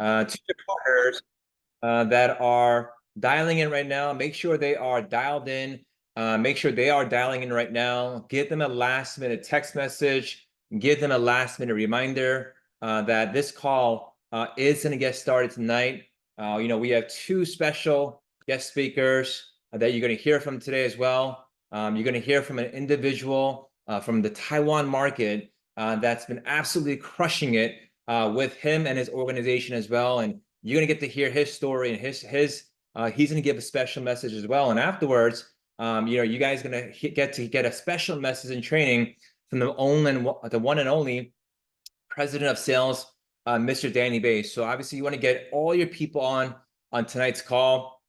To your partners that are dialing in right now, make sure they are dialed in. Make sure they are dialing in right now. Give them a last minute text message. Give them a last minute reminder that this call is going to get started tonight. We have two special guest speakers that you're going to hear from today as well. You're going to hear from an individual from the Taiwan market that's been absolutely crushing it with him and his organization as well. And you're going to get to hear his story, and he's going to give a special message as well. And afterwards, you guys are going to get a special message and training from the one and only president of sales, Mr. Danny Bay. So obviously, you want to get all your people on tonight's call.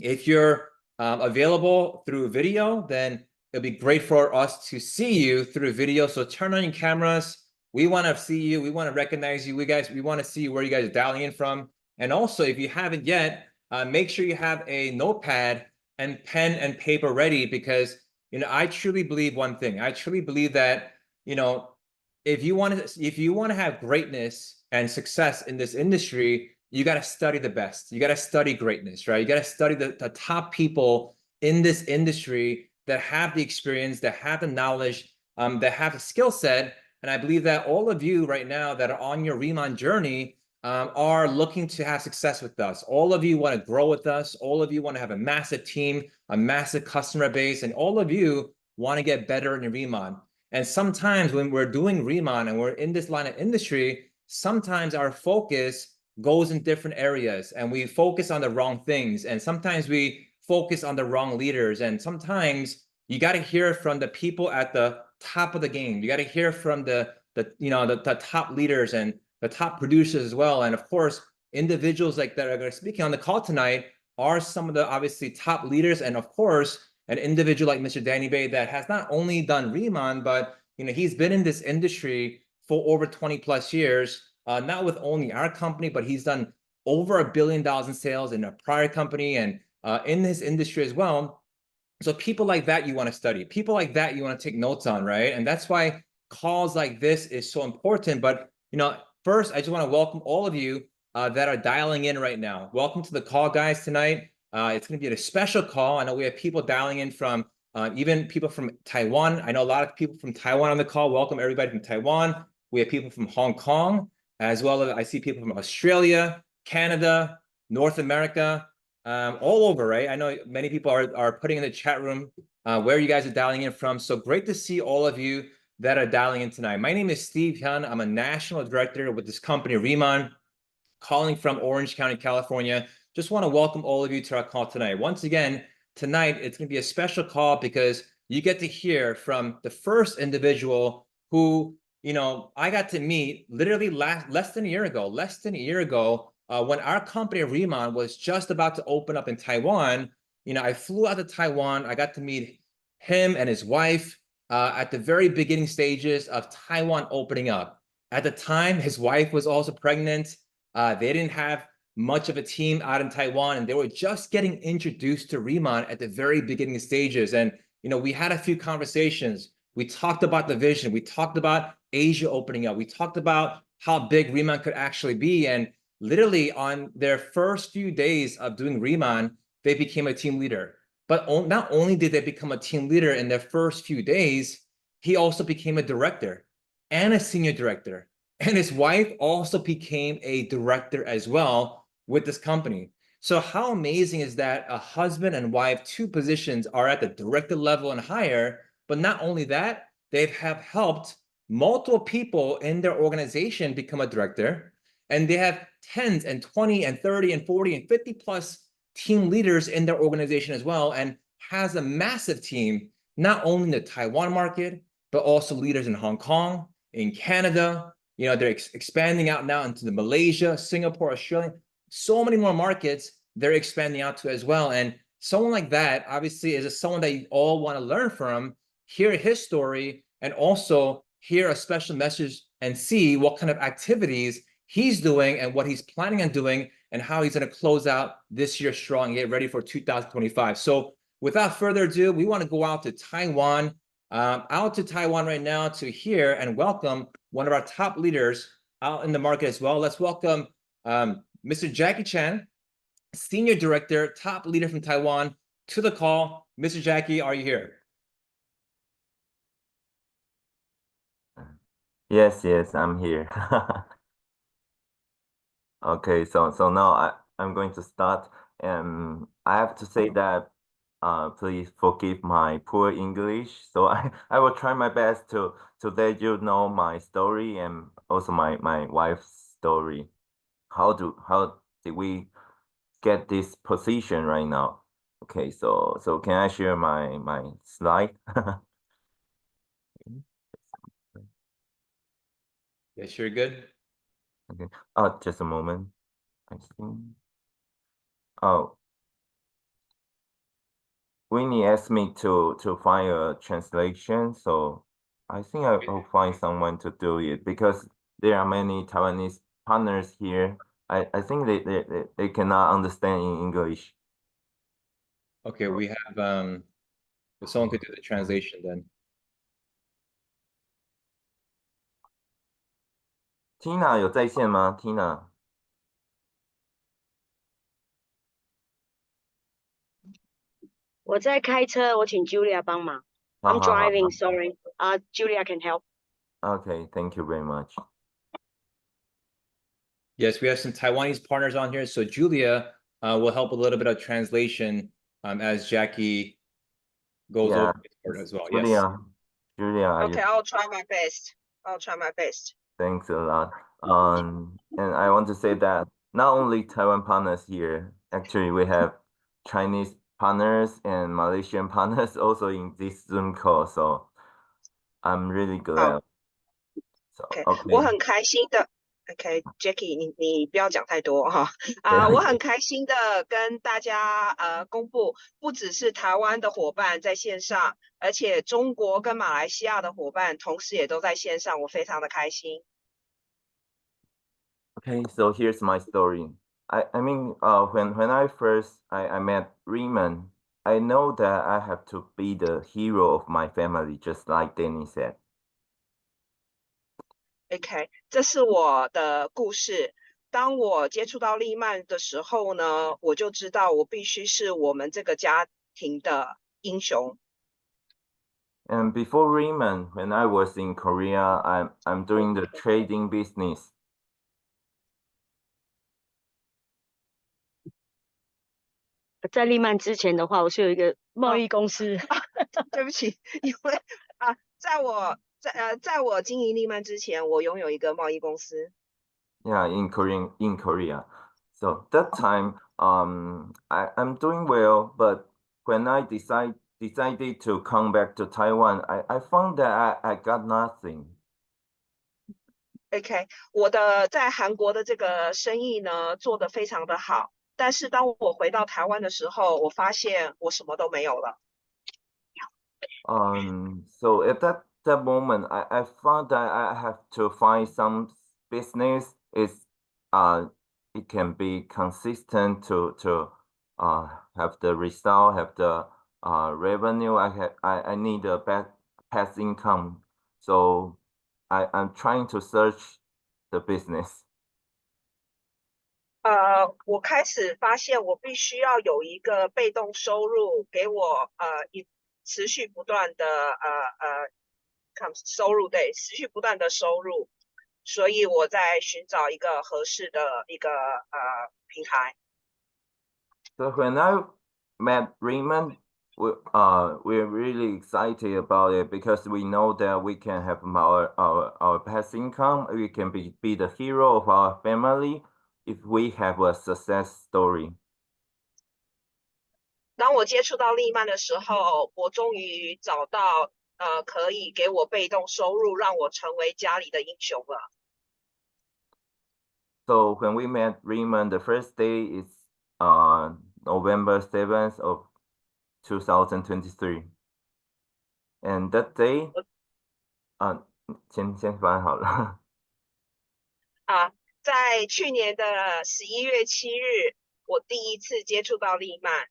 If you're available through video, then it'll be great for us to see you through video. So turn on your cameras. We want to see you. We want to recognize you. We want to see where you guys are dialing in from. And also, if you haven't yet, make sure you have a notepad and pen and paper ready, because I truly believe one thing. I truly believe that if you want to have greatness and success in this industry, you got to study the best. You got to study greatness, right? You got to study the top people in this industry that have the experience, that have the knowledge, that have the skill set. And I believe that all of you right now that are on your RIMAN journey are looking to have success with us. All of you want to grow with us. All of you want to have a massive team, a massive customer base, and all of you want to get better in your RIMAN. And sometimes when we're doing RIMAN and we're in this line of industry, sometimes our focus goes in different areas and we focus on the wrong things. And sometimes we focus on the wrong leaders. And sometimes you got to hear from the people at the top of the game. You got to hear from the top leaders and the top producers as well. And of course, individuals like that are speaking on the call tonight are some of the obviously top leaders. And of course, an individual like Mr. Danny Bay that has not only done RIMAN, but he's been in this industry for over 20 plus years, not with only our company, but he's done over $1 billion in sales in a prior company and in this industry as well. So people like that you want to study. People like that you want to take notes on, right? And that's why calls like this is so important. But first, I just want to welcome all of you that are dialing in right now. Welcome to the call, guys, tonight. It's going to be a special call. I know we have people dialing in from even people from Taiwan. I know a lot of people from Taiwan on the call. Welcome everybody from Taiwan. We have people from Hong Kong, as well as I see people from Australia, Canada, North America, all over, right? I know many people are putting in the chat room where you guys are dialing in from. So great to see all of you that are dialing in tonight. My name is Steve Hyun. I'm a national director with this company, RIMAN, calling from Orange County, California. Just want to welcome all of you to our call tonight. Once again, tonight, it's going to be a special call because you get to hear from the first individual who, I got to meet literally less than a year ago, when our company, RIMAN, was just about to open up in Taiwan. I flew out to Taiwan. I got to meet him and his wife at the very beginning stages of Taiwan opening up. At the time, his wife was also pregnant. They didn't have much of a team out in Taiwan, and they were just getting introduced to RIMAN at the very beginning stages. And, we had a few conversations. We talked about the vision. We talked about Asia opening up. We talked about how big RIMAN could actually be. And literally on their first few days of doing RIMAN, they became a team leader. But not only did they become a team leader in their first few days, he also became a director and a senior director. And his wife also became a director as well with this company. So how amazing is that? A husband and wife, two positions, are at the director level and higher. But not only that, they have helped multiple people in their organization become a director. And they have tens and 20 and 30 and 40 and 50 plus team leaders in their organization as well, and has a massive team, not only in the Taiwan market, but also leaders in Hong Kong, in Canada. They're expanding out now into the Malaysia, Singapore, Australia, so many more markets they're expanding out to as well. And someone like that, obviously, is someone that you all want to learn from, hear his story, and also hear a special message and see what kind of activities he's doing and what he's planning on doing and how he's going to close out this year strong and get ready for 2025. So without further ado, we want to go out to Taiwan, right now to hear and welcome one of our top leaders out in the market as well. Let's welcome Mr. Jacky Chan, Senior Director, top leader from Taiwan, to the call. Mr. Jacky, are you here? Yes, I'm here. Okay, so now I'm going to start, and I have to say that please forgive my poor English. So I will try my best to let you know my story and also my wife's story. How did we get this position right now? Okay, so can I share my slide? Yes, you're good. Okay. Oh, just a moment. I think. Oh, Winnie asked me to find a translation, so I think I'll find someone to do it because there are many Taiwanese partners here. I think they cannot understand in English. Okay, we have if someone could do the translation then. Tina 有在线吗？Tina，我在开车，我请 Julia 帮忙。I'm 好 driving, sorry. Julia can help. Okay, thank you very much. Yes, we have some Taiwanese partners on here. So Julia will help a little bit of translation as Jacky goes Yeah, over it as well. Yes. Julia, Okay, I'll try my best. thanks a lot. And I want to say that not only Taiwan partners here, actually we have Chinese partners and Malaysian partners also in this Zoom call. So I'm really 好 glad. So ，OK，我 okay. 很开心的。OK，Jacky，你不要讲太多哈。Yeah. 我很开心的跟大家公布，不只是台湾的伙伴在线上，而且中国跟马来西亚的伙伴同时也都在线上，我非常的开心。Okay, so here's my story. I mean, when I first I met RIMAN, I know that I have to be the hero of my family, just like Danny said. OK，这是我的故事。当我接触到利曼的时候呢，我就知道我必须是我们这个家庭的英雄。And before RIMAN, when I was in Korea, I'm doing the trading business. 在利曼之前的话，我是有一个贸易公司。对不起，因为在我经营利曼之前，我拥有一个贸易公司。Yeah, in Korea. So that time, I'm doing well, but when I decided to come back to Taiwan, I found that I got nothing. OK，我在韩国的这个生意呢做得非常的好，但是当我回到台湾的时候，我发现我什么都没有了。So at that moment, I found that I have to find some business it can be consistent to have the result, have the revenue. I need a passive income. So I'm trying to search the business. 我开始发现我必须要有一个被动收入，给我持续不断的收入，对，持续不断的收入，所以我在寻找一个合适的一个平台。So when I met Raymond, we're really excited about it because we know that we can have our passive income. We can be the hero of our family if we have a success story. 当我接触到利曼的时候，我终于找到可以给我被动收入，让我成为家里的英雄了。So when we met Raymond, the first day is November 7th of 2023. And that day, 先翻好了。在去年的11月7日，我第一次接触到利曼。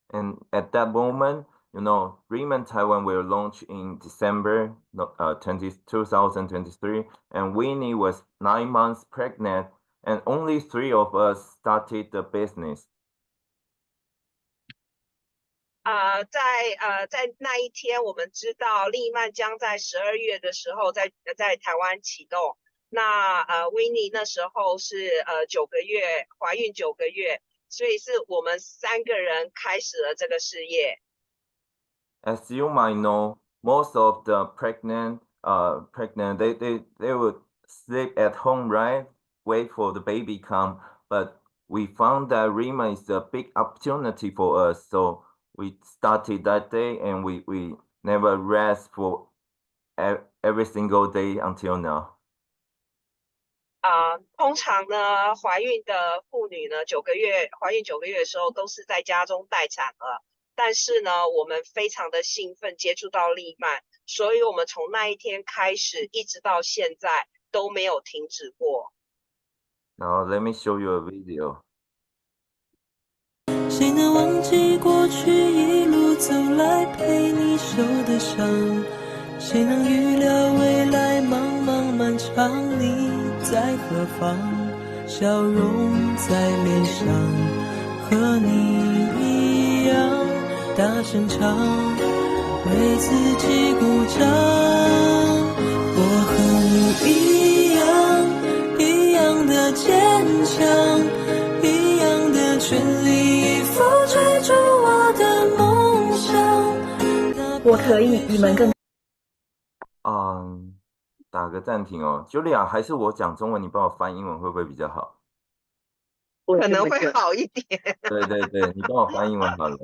And at that moment, RIMAN Taiwan will launch in December 2023, and Winnie was 9 months pregnant, and only 3 of us started the business. 在那一天，我们知道利曼将在12月的时候在台湾启动。那Winnie 那时候是9个月，怀孕9个月，所以是我们3个人开始了这个事业。As you might know, most of the pregnant they would sleep at home, right? Wait for the baby come, but we found that RIMAN is a big opportunity for us, so we started that day and we never rest for every single day until now. 通常呢，怀孕的妇女呢怀孕9个月的时候都是在家中待产了。但是呢，我们非常的兴奋接触到利曼，所以我们从那一天开始一直到现在都没有停止过。Now let me show you a video. 谁能忘记过去一路走来陪你受的伤？谁能预料未来茫茫漫长？你在何方？笑容在脸上，和你一样大声唱，为自己鼓掌。我和你一样的坚强，一样的全力以赴追逐我的梦想。我可以，你们更。打个暂停哦，Julia，还是我讲中文，你帮我翻英文会不会比较好？可能会好一点。对，你帮我翻英文好了。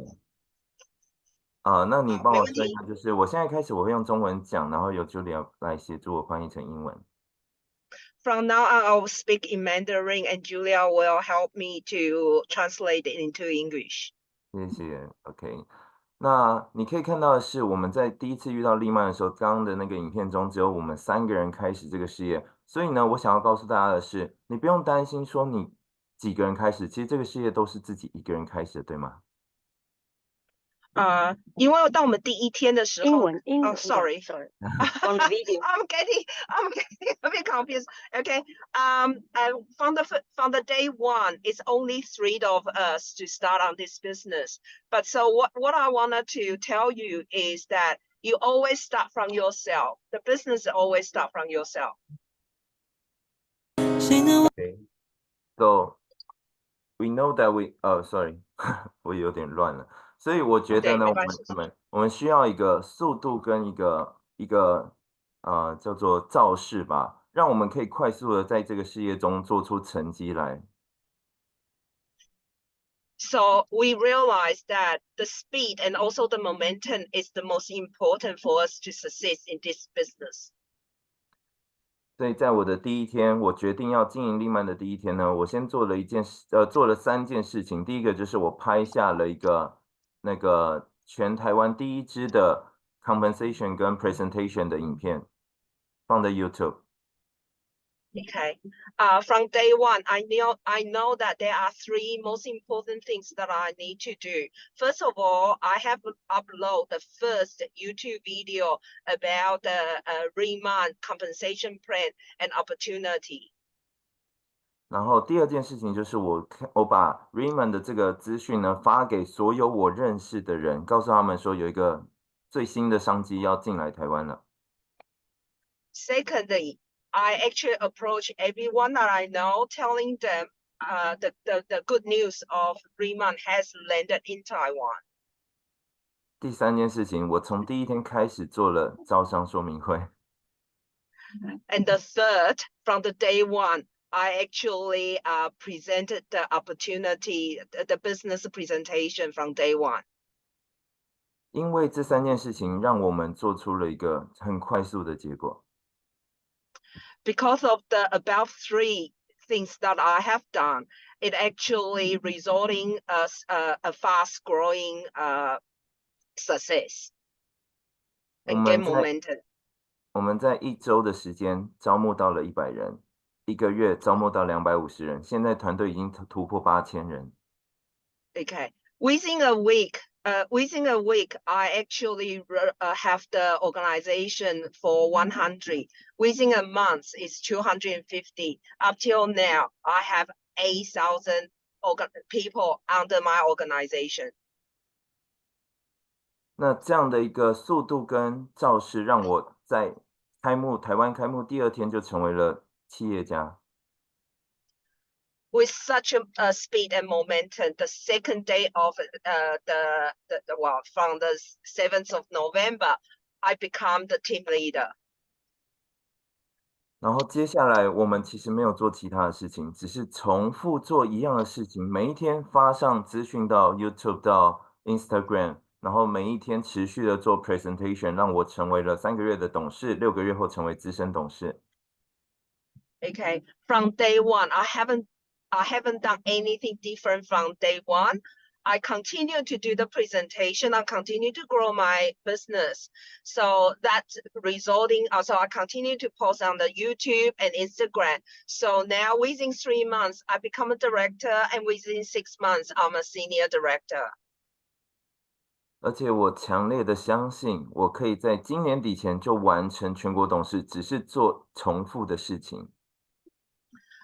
那你帮我说一下，就是我现在开始我会用中文讲，然后由 Julia 来协助我翻译成英文。From now on, I will speak in Mandarin, and Julia will help me to translate it into English. 谢谢 ，OK。那你可以看到的是，我们在第一次遇到利曼的时候，刚刚的那个影片中，只有我们3个人开始这个事业。所以呢，我想要告诉大家的是，你不用担心说你几个人开始，其实这个事业都是自己一个人开始的，对吗？因为当我们第一天的时候，英文 sorry on the video. I'm getting a bit confused. Okay, and from the day one, it's only 3 of us to start on this business. But so what I wanted to tell you is that you always start from yourself. The business always start from yourself. Okay. So we know that sorry 我有点乱了。所以我觉得呢，我们需要一个速度跟一个叫做造势吧，让我们可以快速的在这个事业中做出成绩来。So we realize that the speed and also the momentum is the most important for us to succeed in this business. 所以在我的第一天，我决定要经营利曼的第一天呢，我先做了3件事情。第一个就是我拍下了一个那个全台湾第一支的 compensation 跟 presentation 的影片，放在 YouTube。Okay. From day one, I know that there are 3 most important things that I need to do. First of all, I have uploaded the first YouTube video about the RIMAN compensation plan and opportunity. 然后第2件事情就是我把 RIMAN 的这个资讯呢发给所有我认识的人，告诉他们说有一个最新的商机要进来台湾了。Secondly, I actually approach everyone that I know, telling them the good news of RIMAN has landed in Taiwan. 第3件事情，我从第一天开始做了招商说明会。And the third, from the day one, I actually presented the opportunity, the business presentation from day one. 因为这3件事情让我们做出了一个很快速的结果。Because of the above 3 things that I have done, it actually resulting as a fast growing success and gain momentum. 我们在1周的时间招募到了100人，1个月招募到250人，现在团队已经突破8000人。Okay. Within a week, Within a week, I actually have the organization for 100. Within a month, it's 250. Up till now, I have 8,000 people under my organization. 那这样的一个速度跟造势，让我在台湾开幕第2天就成为了企业家。With such a speed and momentum, the second day of from the 7th of November, I become the team leader. 然后接下来我们其实没有做其他的事情，只是重复做一样的事情，每一天发上资讯到 YouTube 到 Instagram，然后每一天持续的做 presentation， 让我成为了3个月的董事，6个月后成为资深董事。Okay, from day one, I haven't done anything different from day one. I continue to do the presentation. I continue to grow my business. So that's resulting. Also, I continue to post on the YouTube and Instagram. So now within 3 months, I become a director, and within 6 months, I'm a senior director. 而且我强烈的相信，我可以在今年底前就完成全国董事，只是做重复的事情。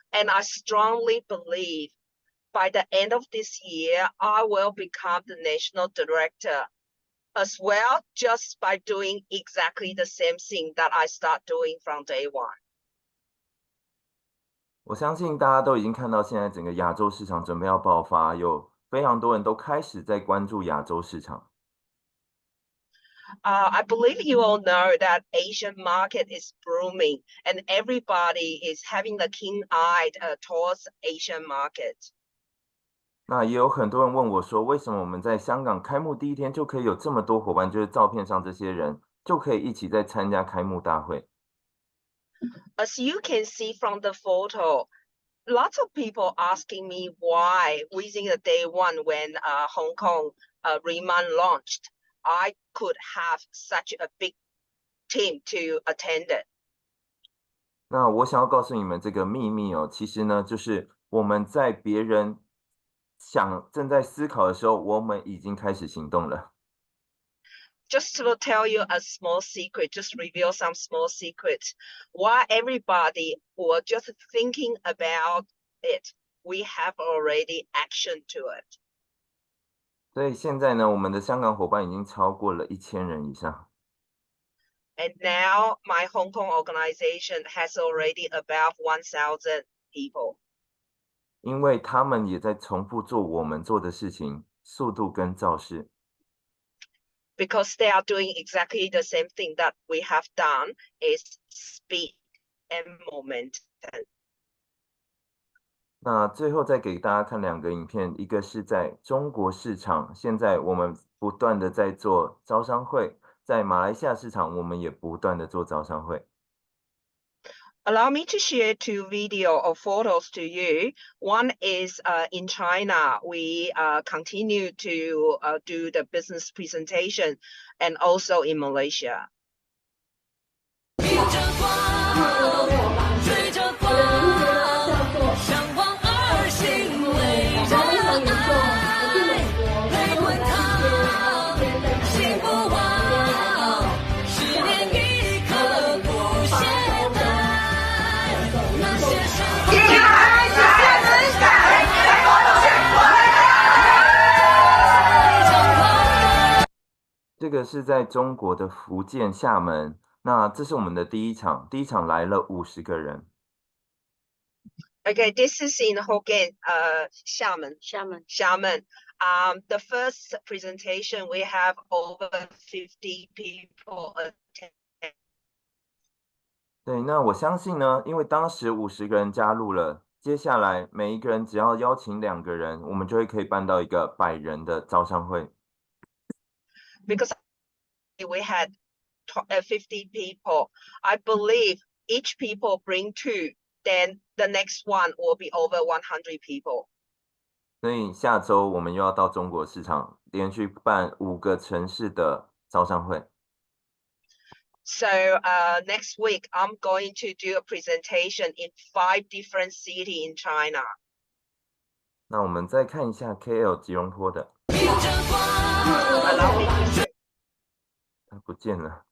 And I strongly believe by the end of this year, I will become the national director as well, just by doing exactly the same thing that I start doing from day one. 我相信大家都已经看到，现在整个亚洲市场准备要爆发，有非常多人都开始在关注亚洲市场。I believe you all know that Asian market is booming, and everybody is having the keen eye towards Asian market. 那也有很多人问我说，为什么我们在香港开幕第1天就可以有这么多伙伴，就是照片上这些人就可以一起在参加开幕大会？ As you can see from the photo, lots of people asking me why within the day one when Hong Kong RIMAN launched, I could have such a big team to attend it. 那我想要告诉你们这个秘密哦，其实呢，就是我们在别人正在思考的时候，我们已经开始行动了。Just to tell you a small secret, just reveal some small secrets. While everybody were just thinking about it, we have already action to it. 所以现在呢，我们的香港伙伴已经超过了1000人以上。And now my Hong Kong organization has already above 1,000 people. 因为他们也在重复做我们做的事情，速度跟造势。Because they are doing exactly the same thing that we have done, is speed and momentum. 那最后再给大家看2个影片，一个是在中国市场，现在我们不断的在做招商会，在马来西亚市场，我们也不断的做招商会。Allow me to share 2 video or photos to you. One is in China. We continue to do the business presentation, and also in Malaysia. 迎着光，追着光，向往而行，为着爱，泪滚烫，心不忘，10年一刻不懈怠，那些深这个是在中国的福建厦门，那这是我们的第一场来了50个人。Okay, this is in Hokkien, Xiamen. The first presentation, we have over 50 people attend. 对，那我相信呢，因为当时50个人加入了，接下来每一个人只要邀请2个人，我们就会可以办到一个100人的招商会。Because we had 50 people, I believe each people bring 2, then the next one will be over 100 people. 所以下周我们又要到中国市场，连续办5个城市的招商会。So next week, I'm going to do a presentation in 5 different cities in China. 那我们再看一下 KL 吉隆坡的，迎着光， Allow me to share. 它不见了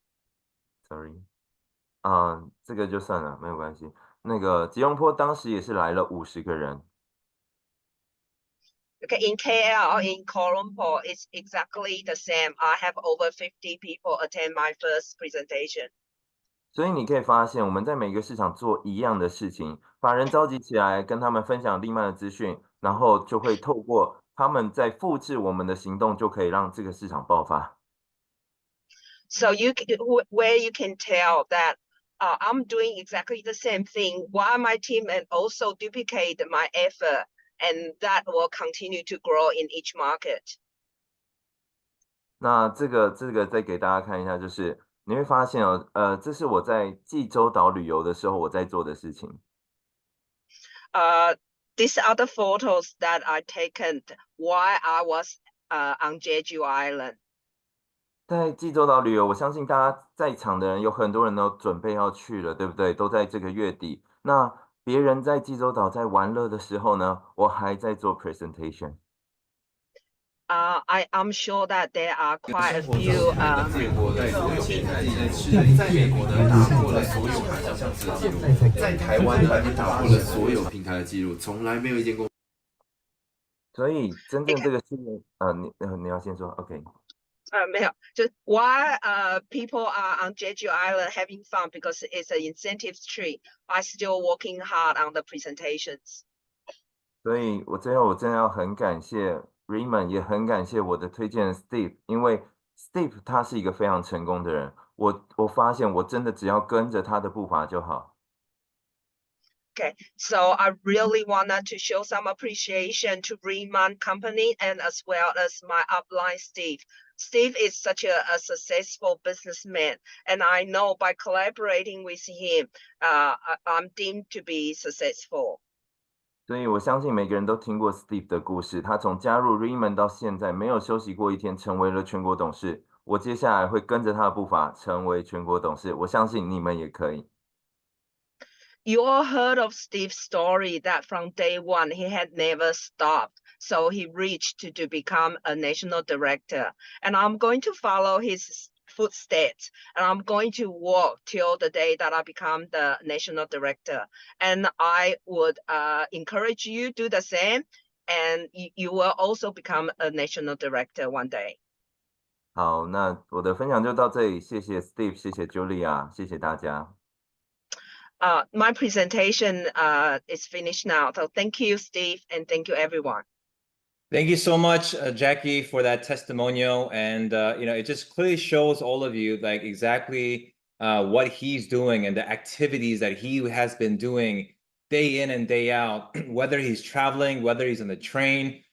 ，sorry。这个就算了，没有关系。那个吉隆坡当时也是来了50个人， Okay, in KL or in Kuala Lumpur, it's exactly the same. I have over 50 people attend my first presentation. 所以你可以发现我们在每个市场做一样的事情，把人召集起来，跟他们分享利曼的资讯，然后就会透过他们在复制我们的行动，就可以让这个市场爆发。So where you can tell that I'm doing exactly the same thing while my team and also duplicate my effort, and that will continue to grow in each market. 那这个再给大家看一下，就是你会发现哦，这是我在济州岛旅游的时候我在做的事情。These are the photos that I taken while I was on Jeju Island. 在济州岛旅游，我相信大家在场的人有很多人都准备要去了，对不对？都在这个月底。那别人在济州岛在玩乐的时候呢，我还在做 presentation。I'm sure that there are quite a few. 美国的所有平台在美国呢打破了所有海上市的记录，在台湾呢也打破了所有平台的记录，从来没有一间公司。所以真正这个事情，你要先说 ，OK。没有，就 while people are on Jeju Island having fun because it's an incentive tree, I still working hard on the presentations. 所以最后我真的要很感谢 RIMAN， 也很感谢我的推荐人 Steve， 因为 Steve 他是一个非常成功的人，我发现我真的只要跟着他的步伐就好。Okay, so I really wanted to show some appreciation to RIMAN company and as well as my upline Steve. Steve is such a successful businessman, and I know by collaborating with him, I'm deemed to be successful. 所以我相信每个人都听过 Steve 的故事，他从加入 RIMAN 到现在没有休息过一天，成为了全国董事。我接下来会跟着他的步伐成为全国董事，我相信你们也可以。You all heard of Steve's story that from day one, he had never stopped. So he reached to become a national director. And I'm going to follow his footsteps. And I'm going to work till the day that I become the national director. And I would encourage you to do the same. And you will also become a national director one day. 好，那我的分享就到这里，谢谢 Steve， 谢谢 Julia， 谢谢大家。My presentation is finished now. So thank you, Steve, and thank you, everyone. Thank you so much, Jacky, for that testimonial. And, it just clearly shows all of you like exactly what he's doing and the activities that he has been doing day in and day out, whether he's traveling, whether he's on the train,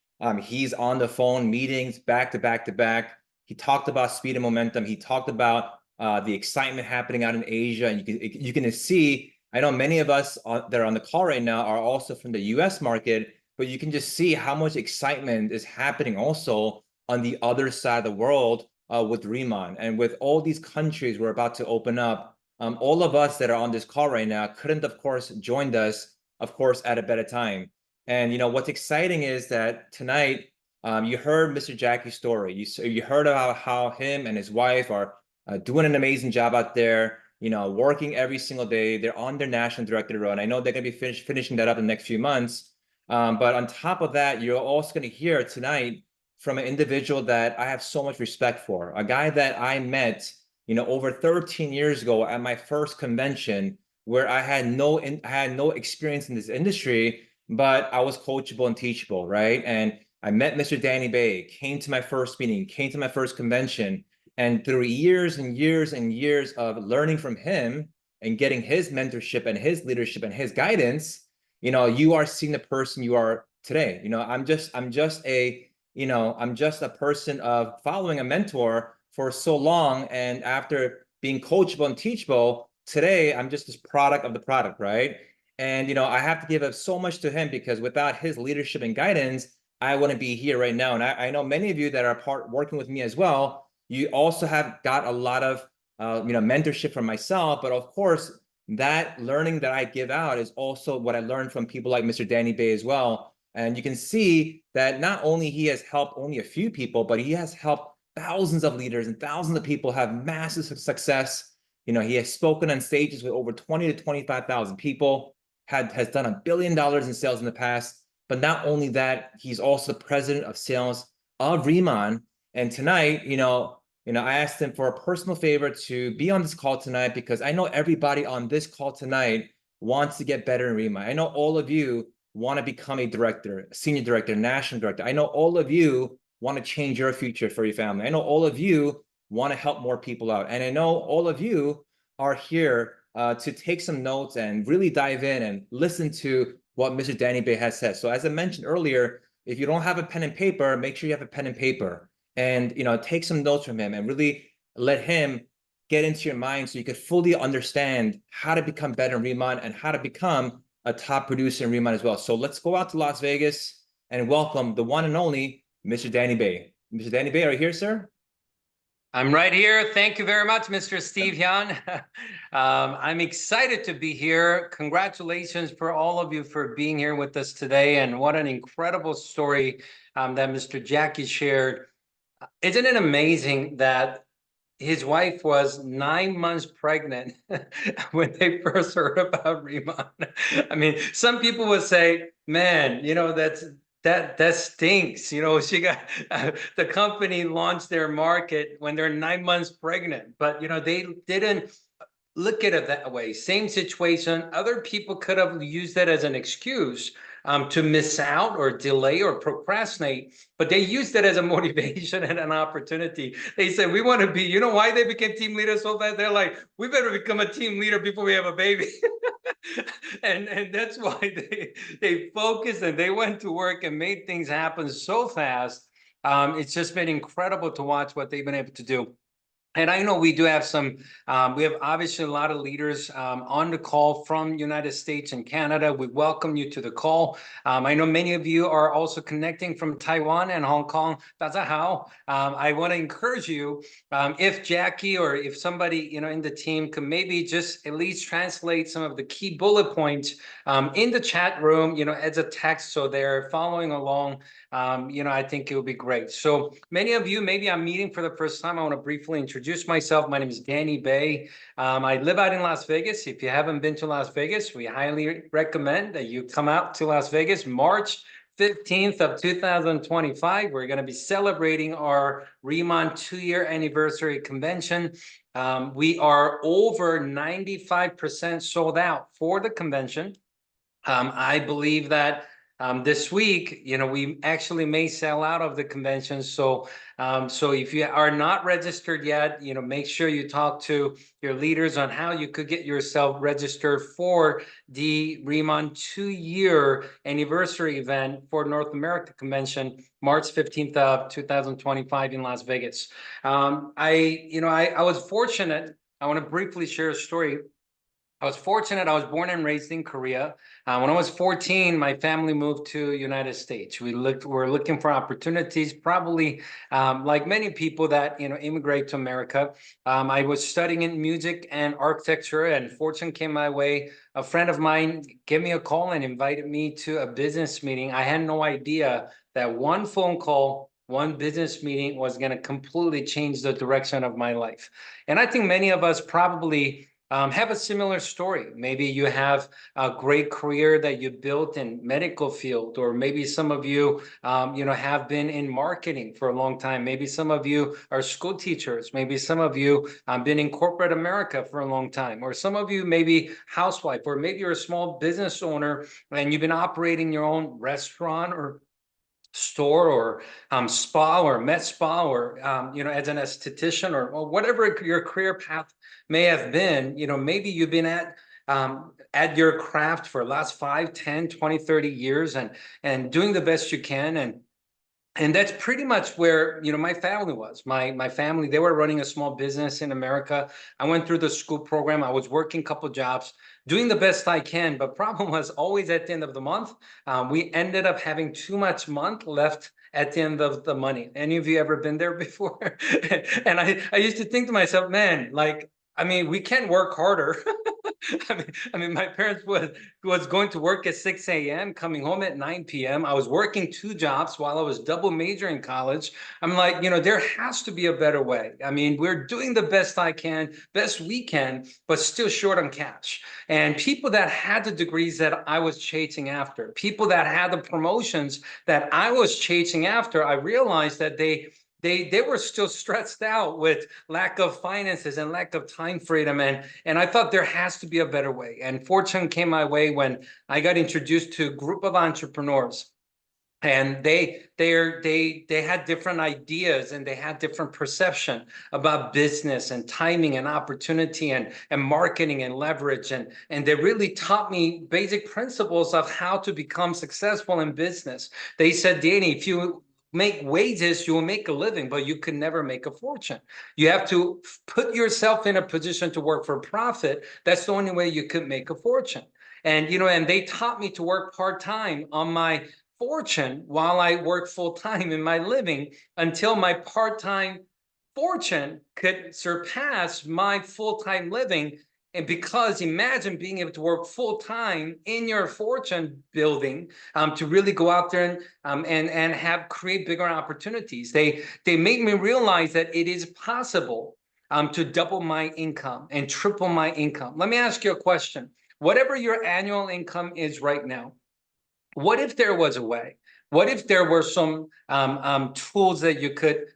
he's on the phone, meetings back to back to back. He talked about speed and momentum. He talked about the excitement happening out in Asia. And you can see, I know many of us that are on the call right now are also from the US market, but you can just see how much excitement is happening also on the other side of the world with RIMAN. And with all these countries we're about to open up, all of us that are on this call right now couldn't, of course, joined us, of course, at a better time. And what's exciting is that tonight, you heard Mr. Jacky's story. You heard about how him and his wife are doing an amazing job out there, working every single day. They're on their national director run. I know they're going to be finishing that up in the next few months. But on top of that, you're also going to hear tonight from an individual that I have so much respect for, a guy that I met, over 13 years ago at my first convention, where I had no experience in this industry, but I was coachable and teachable, right? And I met Mr. Danny Bay, came to my first meeting, came to my first convention, and through years and years and years of learning from him and getting his mentorship and his leadership and his guidance, you are seeing the person you are today. I'm just a person of following a mentor for so long. And after being coachable and teachable, today I'm just this product of the product, right? And, I have to give up so much to him because without his leadership and guidance, I wouldn't be here right now. And I know many of you that are working with me as well, you also have got a lot of, mentorship from myself, but of course, that learning that I give out is also what I learned from people like Mr. Danny Bay as well. And you can see that not only he has helped only a few people, but he has helped thousands of leaders and thousands of people have massive success. You know, he has spoken on stages with over 20 to 25,000 people, has done $1 billion in sales in the past. But not only that, he's also the president of sales of RIMAN. And tonight, I asked him for a personal favor to be on this call tonight because I know everybody on this call tonight wants to get better in RIMAN. I know all of you want to become a director, a senior director, national director. I know all of you want to change your future for your family. I know all of you want to help more people out. And I know all of you are here to take some notes and really dive in and listen to what Mr. Danny Bay has said. So as I mentioned earlier, if you don't have a pen and paper, make sure you have a pen and paper and, take some notes from him and really let him get into your mind so you could fully understand how to become better in RIMAN and how to become a top producer in RIMAN as well. So let's go out to Las Vegas and welcome the one and only Mr. Danny Bay. Mr. Danny Bay, are you here, sir? I'm right here. Thank you very much, Mr. Steve Hyun. I'm excited to be here. Congratulations for all of you for being here with us today. And what an incredible story that Mr. Jacky shared. Isn't it amazing that his wife was 9 months pregnant when they first heard about RIMAN? I mean, some people would say, man, that stinks. She got the company launched their market when they're 9 months pregnant, but they didn't look at it that way. Same situation. Other people could have used that as an excuse to miss out or delay or procrastinate, but they used it as a motivation and an opportunity. They said, we want to be, why they became team leaders so bad? They're like, we better become a team leader before we have a baby. and that's why they focused and they went to work and made things happen so fast. It's just been incredible to watch what they've been able to do. And I know we do have we have obviously a lot of leaders on the call from United States and Canada. We welcome you to the call. I know many of you are also connecting from Taiwan and Hong Kong. That's how. I want to encourage you, if Jacky or if somebody in the team could maybe just at least translate some of the key bullet points in the chat room, as a text, so they're following along. I think it would be great. So many of you, maybe I'm meeting for the first time. I want to briefly introduce myself. My name is Danny Bay. I live out in Las Vegas. If you haven't been to Las Vegas, we highly recommend that you come out to Las Vegas, March 15th of 2025. We're going to be celebrating our RIMAN 2-year anniversary convention. We are over 95% sold out for the convention. I believe that this week, we actually may sell out of the convention. So if you are not registered yet, make sure you talk to your leaders on how you could get yourself registered for the RIMAN 2-year anniversary event for North America Convention, March 15th of 2025 in Las Vegas. I was fortunate. I want to briefly share a story. I was fortunate. I was born and raised in Korea. When I was 14, my family moved to United States. We were looking for opportunities, probably like many people that immigrate to America. I was studying in music and architecture, and fortune came my way. A friend of mine gave me a call and invited me to a business meeting. I had no idea that one phone call, one business meeting was going to completely change the direction of my life. And I think many of us probably have a similar story. Maybe you have a great career that you built in medical field, or maybe some of you, have been in marketing for a long time. Maybe some of you are school teachers. Maybe some of you have been in corporate America for a long time, or some of you maybe housewife, or maybe you're a small business owner and you've been operating your own restaurant or store or spa or med spa, or as an esthetician, or whatever your career path may have been. Maybe you've been at your craft for the last 5, 10, 20, 30 years and doing the best you can. And that's pretty much where my family was. My family, they were running a small business in America. I went through the school program. I was working a couple jobs, doing the best I can. But problem was always at the end of the month, we ended up having too much month left at the end of the money. Any of you ever been there before? And I used to think to myself, man, we can work harder. I mean, my parents was going to work at 6 a.m., coming home at 9 p.m. I was working 2 jobs while I was double majoring in college. I'm like, there has to be a better way. I mean, we're doing the best we can, but still short on cash. And people that had the degrees that I was chasing after, people that had the promotions that I was chasing after, I realized that they were still stressed out with lack of finances and lack of time freedom. And I thought there has to be a better way. And fortune came my way when I got introduced to a group of entrepreneurs. And they had different ideas and they had different perception about business and timing and opportunity and marketing and leverage. And they really taught me basic principles of how to become successful in business. They said, Danny, if you make wages, you will make a living, but you can never make a fortune. You have to put yourself in a position to work for profit. That's the only way you could make a fortune. And, and they taught me to work part-time on my fortune while I work full-time in my living until my part-time fortune could surpass my full-time living. And because imagine being able to work full-time in your fortune building to really go out there and have create bigger opportunities. They made me realize that it is possible to double my income and triple my income. Let me ask you a question. Whatever your annual income is right now, what if there was a way? What if there were some tools that you could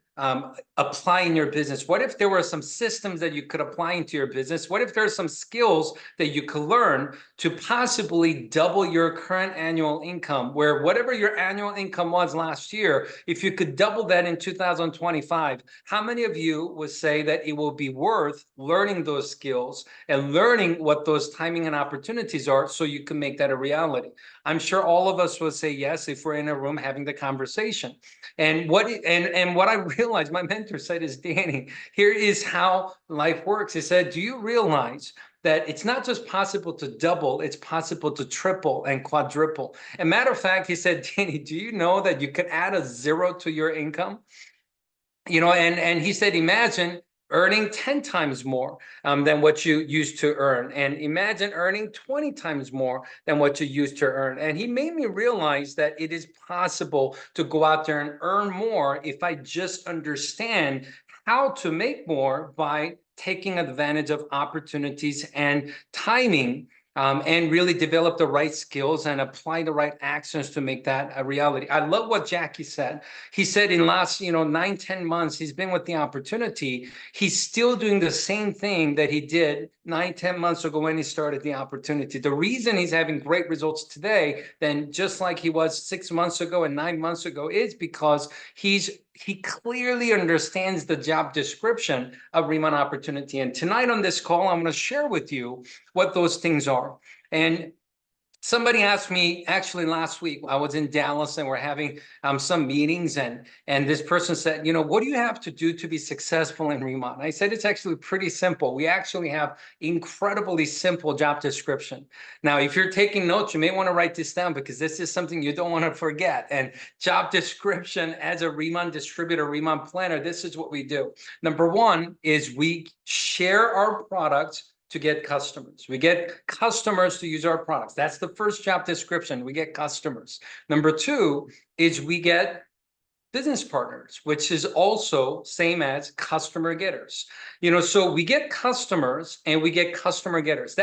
apply in your business? What if there were some systems that you could apply into your business? What if there are some skills that you could learn to possibly double your current annual income, where whatever your annual income was last year, if you could double that in 2025, how many of you would say that it will be worth learning those skills and learning what those timing and opportunities are so you can make that a reality? I'm sure all of us would say yes if we're in a room having the conversation. And what I realized, my mentor said is, Danny, here is how life works. He said, do you realize that it's not just possible to double, it's possible to triple and quadruple? And matter of fact, he said, Danny, do you know that you could add a 0 to your income? And he said, imagine earning 10 times more than what you used to earn. And imagine earning 20 times more than what you used to earn. And he made me realize that it is possible to go out there and earn more if I just understand how to make more by taking advantage of opportunities and timing. And really develop the right skills and apply the right actions to make that a reality. I love what Jacky said. He said in last, 9-10 months, he's been with the opportunity. He's still doing the same thing that he did 9-10 months ago when he started the opportunity. The reason he's having great results today than just like he was 6 months ago and 9 months ago is because he clearly understands the job description of RIMAN opportunity. And tonight on this call, I'm going to share with you what those things are. And somebody asked me, actually last week, I was in Dallas and we're having some meetings, and this person said, what do you have to do to be successful in RIMAN? I said, it's actually pretty simple. We actually have incredibly simple job description. Now, if you're taking notes, you may want to write this down because this is something you don't want to forget. And job description as a RIMAN distributor, RIMAN planner, this is what we do. Number one is we share our products to get customers. We get customers to use our products. That's the first job description. We get customers. Number two is we get business partners, which is also same as customer getters. So we get customers and we get customer getters.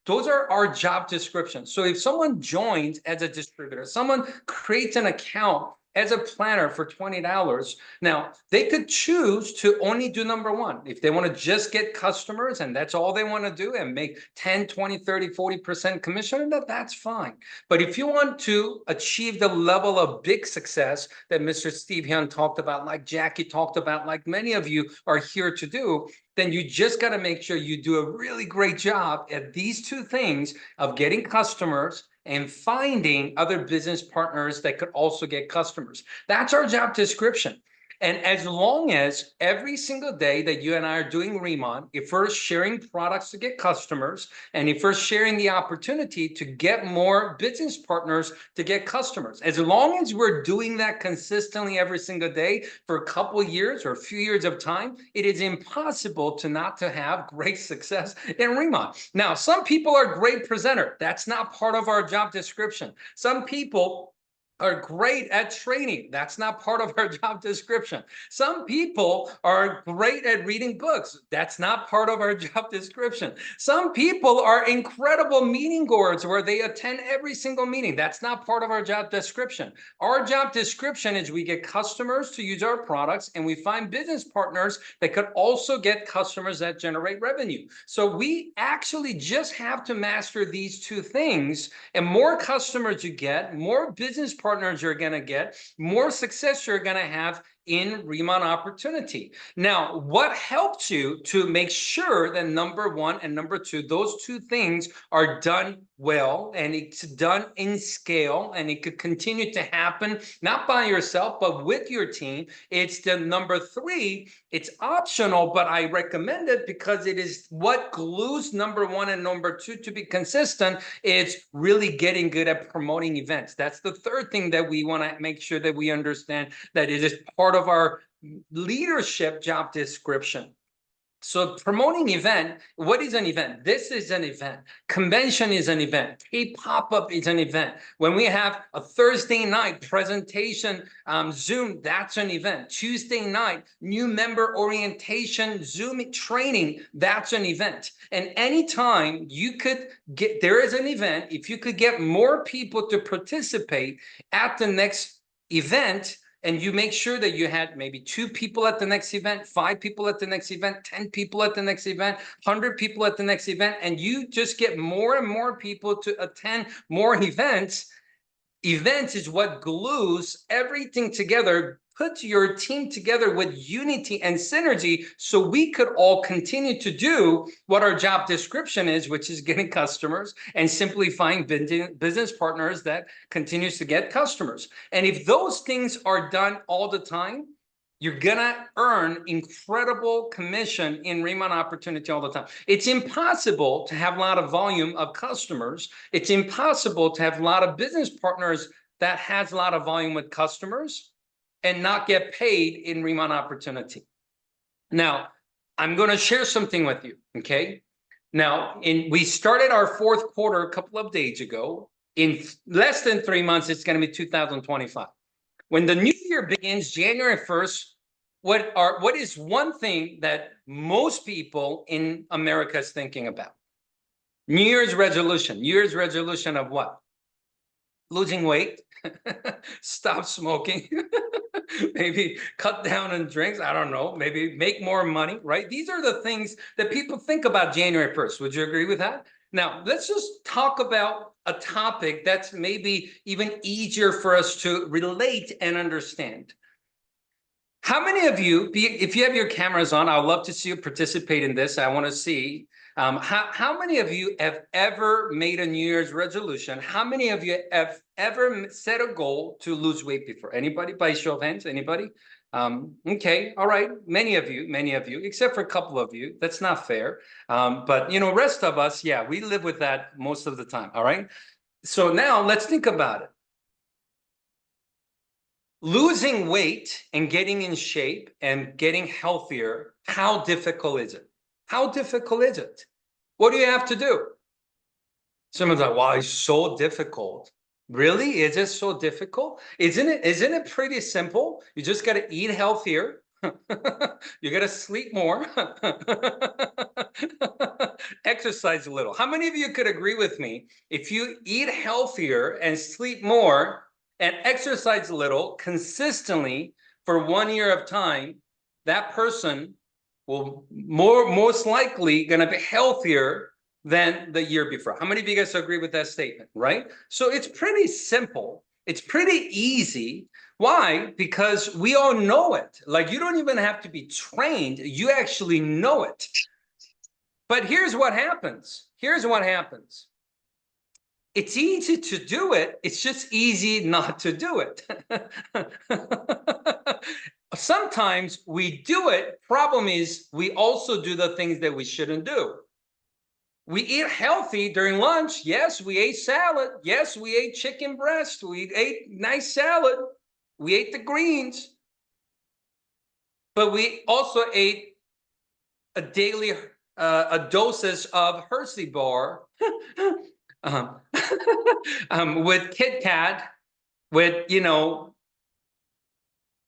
Those are our job descriptions. So if someone joins as a distributor, someone creates an account as a planner for $20, now they could choose to only do number one. If they want to just get customers and that's all they want to do and make 10, 20, 30, 40% commission, that's fine. But if you want to achieve the level of big success that Mr. Steve Hyun talked about, like Jacky talked about, like many of you are here to do, then you just got to make sure you do a really great job at these two things of getting customers and finding other business partners that could also get customers. That's our job description. And as long as every single day that you and I are doing RIMAN, if we're sharing products to get customers, and if we're sharing the opportunity to get more business partners to get customers, as long as we're doing that consistently every single day for a couple of years or a few years of time, it is impossible to not to have great success in RIMAN. Now, some people are great presenter. That's not part of our job description. Some people are great at training. That's not part of our job description. Some people are great at reading books. That's not part of our job description. Some people are incredible meeting goers where they attend every single meeting. That's not part of our job description. Our job description is we get customers to use our products, and we find business partners that could also get customers that generate revenue. So we actually just have to master these two things, and more customers you get, more business partners you're going to get, more success you're going to have in RIMAN opportunity. Now, what helps you to make sure that number one and number two, those two things are done well, and it's done in scale, and it could continue to happen, not by yourself, but with your team. It's the number three. It's optional, but I recommend it because it is what glues number one and number two to be consistent. It's really getting good at promoting events. That's the third thing that we want to make sure that we understand, that it is part of our leadership job description. So promoting event, what is an event? This is an event. Convention is an event. A pop-up is an event. When we have a Thursday night presentation, Zoom, that's an event. Tuesday night, new member orientation, Zoom training, that's an event. And anytime you could get, there is an event, if you could get more people to participate at the next event, and you make sure that you had maybe 2 people at the next event, 5 people at the next event, 10 people at the next event, 100 people at the next event, and you just get more and more people to attend more events. Events is what glues everything together, puts your team together with unity and synergy, so we could all continue to do what our job description is, which is getting customers and simplifying business partners that continues to get customers. And if those things are done all the time, you're gonna earn incredible commission in RIMAN opportunity all the time. It's impossible to have a lot of volume of customers. It's impossible to have a lot of business partners that has a lot of volume with customers and not get paid in RIMAN opportunity. Now, I'm going to share something with you, okay? Now, we started our 4th quarter a couple of days ago. In less than 3 months, it's going to be 2025. When the new year begins, January 1st, what is one thing that most people in America is thinking about? New Year's resolution. New Year's resolution of what? Losing weight, stop smoking, maybe cut down on drinks, I don't know, maybe make more money, right? These are the things that people think about January 1st. Would you agree with that? Now, let's just talk about a topic that's maybe even easier for us to relate and understand. How many of you, if you have your cameras on, I'd love to see you participate in this. I want to see how many of you have ever made a New Year's resolution? How many of you have ever set a goal to lose weight before? Anybody? By show of hands, anybody? Okay, all right. Many of you, except for a couple of you. That's not fair. But you know, rest of us, yeah, we live with that most of the time. All right. So now let's think about it. Losing weight and getting in shape and getting healthier, how difficult is it? How difficult is it? What do you have to do? Someone's like, wow, it's so difficult. Really? Is it so difficult? Isn't it pretty simple? You just got to eat healthier. You got to sleep more. Exercise a little. How many of you could agree with me? If you eat healthier and sleep more and exercise a little consistently for 1 year of time, that person will most likely going to be healthier than the year before. How many of you guys agree with that statement, right? So it's pretty simple. It's pretty easy. Why? Because we all know it. Like, you don't even have to be trained. You actually know it. But here's what happens. Here's what happens. It's easy to do it. It's just easy not to do it. Sometimes we do it. Problem is, we also do the things that we shouldn't do. We eat healthy during lunch. Yes, we ate salad. Yes, we ate chicken breast. We ate nice salad. We ate the greens. But we also ate a daily a doses of Hershey bar with Kit Kat, with, you know,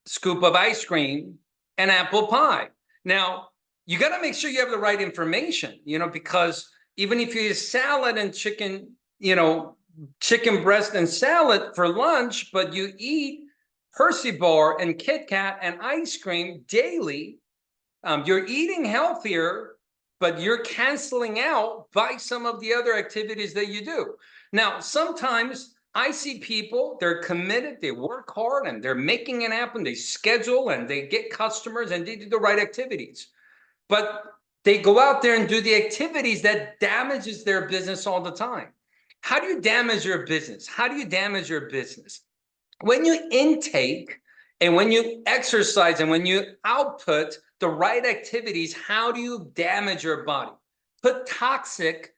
scoop of ice cream and apple pie. Now, you got to make sure you have the right information, you know, because even if you eat salad and chicken, you know, chicken breast and salad for lunch, but you eat Hershey bar and Kit Kat and ice cream daily, you're eating healthier, but you're canceling out by some of the other activities that you do. Now, sometimes I see people, they're committed, they work hard, and they're making it happen. They schedule and they get customers and they do the right activities. But they go out there and do the activities that damages their business all the time. How do you damage your business? How do you damage your business? When you intake and when you exercise and when you output the right activities, how do you damage your body? Put toxic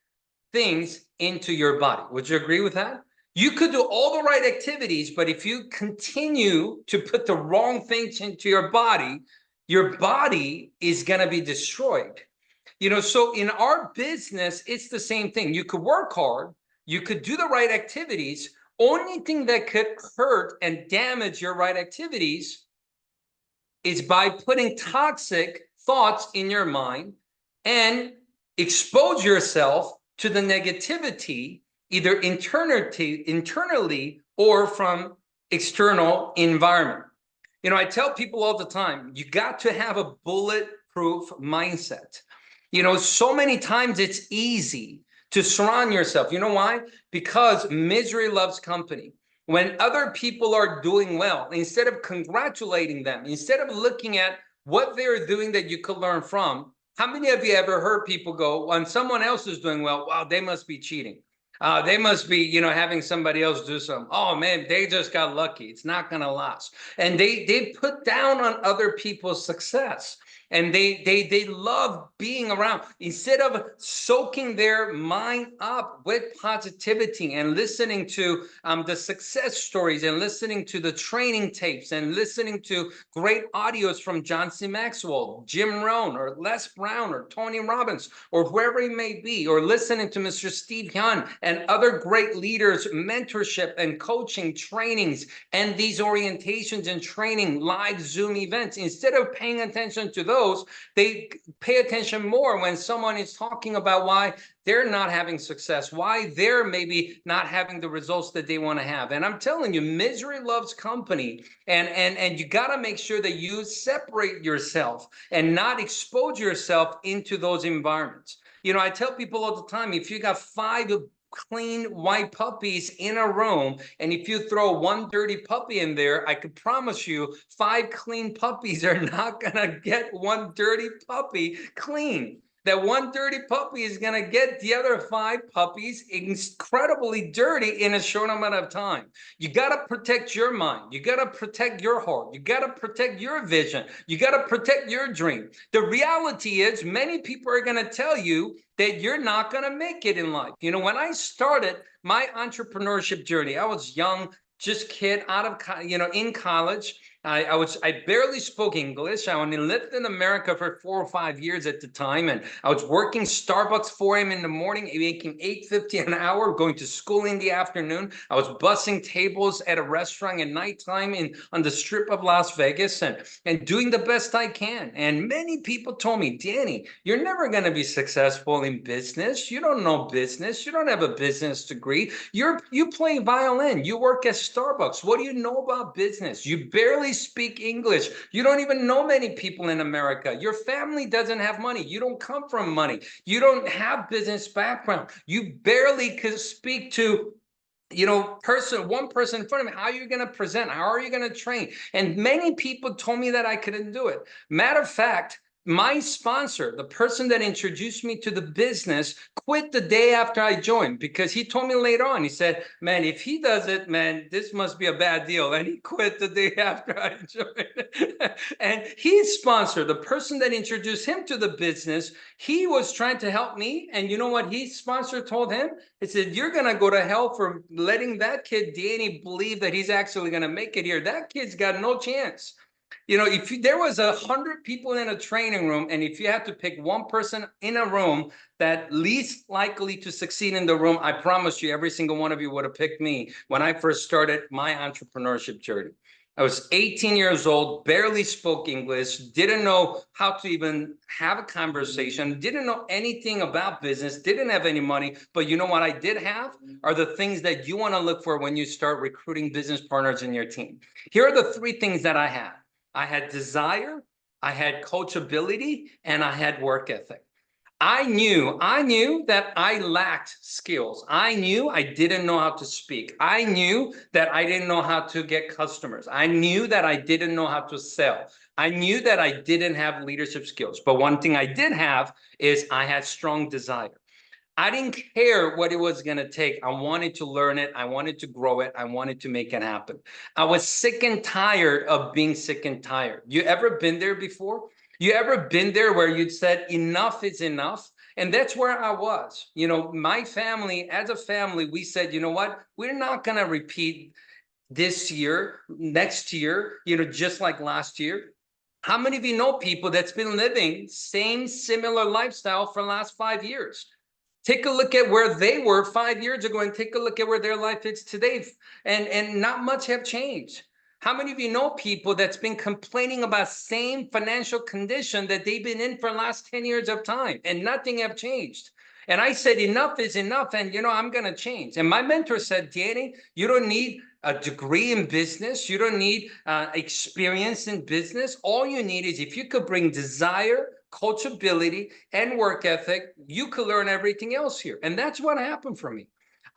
things into your body. Would you agree with that? You could do all the right activities, but if you continue to put the wrong things into your body is going to be destroyed. You know, so in our business, it's the same thing. You could work hard, you could do the right activities. Only thing that could hurt and damage your right activities is by putting toxic thoughts in your mind and expose yourself to the negativity, either internally or from external environment. You know, I tell people all the time, you got to have a bulletproof mindset. You know, so many times it's easy to surround yourself. You know why? Because misery loves company. When other people are doing well, instead of congratulating them, instead of looking at what they're doing that you could learn from, how many of you ever heard people go, when someone else is doing well, wow, they must be cheating. They must be, you know, having somebody else do something. Oh man, they just got lucky. It's not going to last. And they put down on other people's success. And they love being around. Instead of soaking their mind up with positivity and listening to the success stories and listening to the training tapes and listening to great audios from John C. Maxwell, Jim Rohn, or Les Brown, or Tony Robbins, or whoever it may be, or listening to Mr. Steve Hyun and other great leaders, mentorship and coaching trainings, and these orientations and training live Zoom events, instead of paying attention to those, they pay attention more when someone is talking about why they're not having success, why they're maybe not having the results that they want to have. And I'm telling you, misery loves company, and you got to make sure that you separate yourself and not expose yourself into those environments. You know, I tell people all the time, if you got 5 clean white puppies in a room, and if you throw 1 dirty puppy in there, I could promise you 5 clean puppies are not gonna get 1 dirty puppy clean. That 1 dirty puppy is gonna get the other 5 puppies incredibly dirty in a short amount of time. You gotta protect your mind. You gotta protect your heart. You gotta protect your vision. You gotta protect your dream. The reality is, many people are gonna tell you that you're not gonna make it in life. You know, when I started my entrepreneurship journey, I was young, just kid out of, you know, in college. I barely spoke English. I only lived in America for 4 or 5 years at the time, and I was working Starbucks 4 a.m. in the morning, making $8.50 an hour, going to school in the afternoon. I was bussing tables at a restaurant at nighttime on the strip of Las Vegas, and doing the best I can. And many people told me, Danny, you're never going to be successful in business. You don't know business. You don't have a business degree. You play violin. You work at Starbucks. What do you know about business? You barely speak English. You don't even know many people in America. Your family doesn't have money. You don't come from money. You don't have business background. You barely could speak to, you know, one person in front of me. How are you going to present? How are you going to train? And many people told me that I couldn't do it. Matter of fact, My sponsor, the person that introduced me to the business, quit the day after I joined because he told me later on, he said, man, if he does it, man, this must be a bad deal. And he quit the day after I joined. And his sponsor, the person that introduced him to the business, he was trying to help me. And you know what his sponsor told him? He said, you're going to go to hell for letting that kid, Danny, believe that he's actually going to make it here. That kid's got no chance. You know, if there was 100 people in a training room, and if you had to pick one person in a room that least likely to succeed in the room, I promise you, every single one of you would have picked me when I first started my entrepreneurship journey. I was 18 years old, barely spoke English, didn't know how to even have a conversation, didn't know anything about business, didn't have any money. But you know what I did have are the things that you want to look for when you start recruiting business partners in your team. Here are the 3 things that I had. I had desire, I had coachability, and I had work ethic. I knew that I lacked skills. I knew I didn't know how to speak. I knew that I didn't know how to get customers. I knew that I didn't know how to sell. I knew that I didn't have leadership skills. But one thing I did have is I had strong desire. I didn't care what it was going to take. I wanted to learn it. I wanted to grow it. I wanted to make it happen. I was sick and tired of being sick and tired. You ever been there before? You ever been there where you'd said enough is enough? And that's where I was. You know, my family, as a family, we said, you know what? We're not going to repeat this year, next year, you know, just like last year. How many of you know people that's been living similar lifestyle for the last 5 years? Take a look at where they were 5 years ago and take a look at where their life is today. And not much have changed. How many of you know people that's been complaining about same financial condition that they've been in for the last 10 years of time and nothing have changed? And I said, enough is enough. And, you know, I'm going to change. And my mentor said, Danny, you don't need a degree in business. You don't need experience in business. All you need is if you could bring desire, coachability, and work ethic, you could learn everything else here. And that's what happened for me.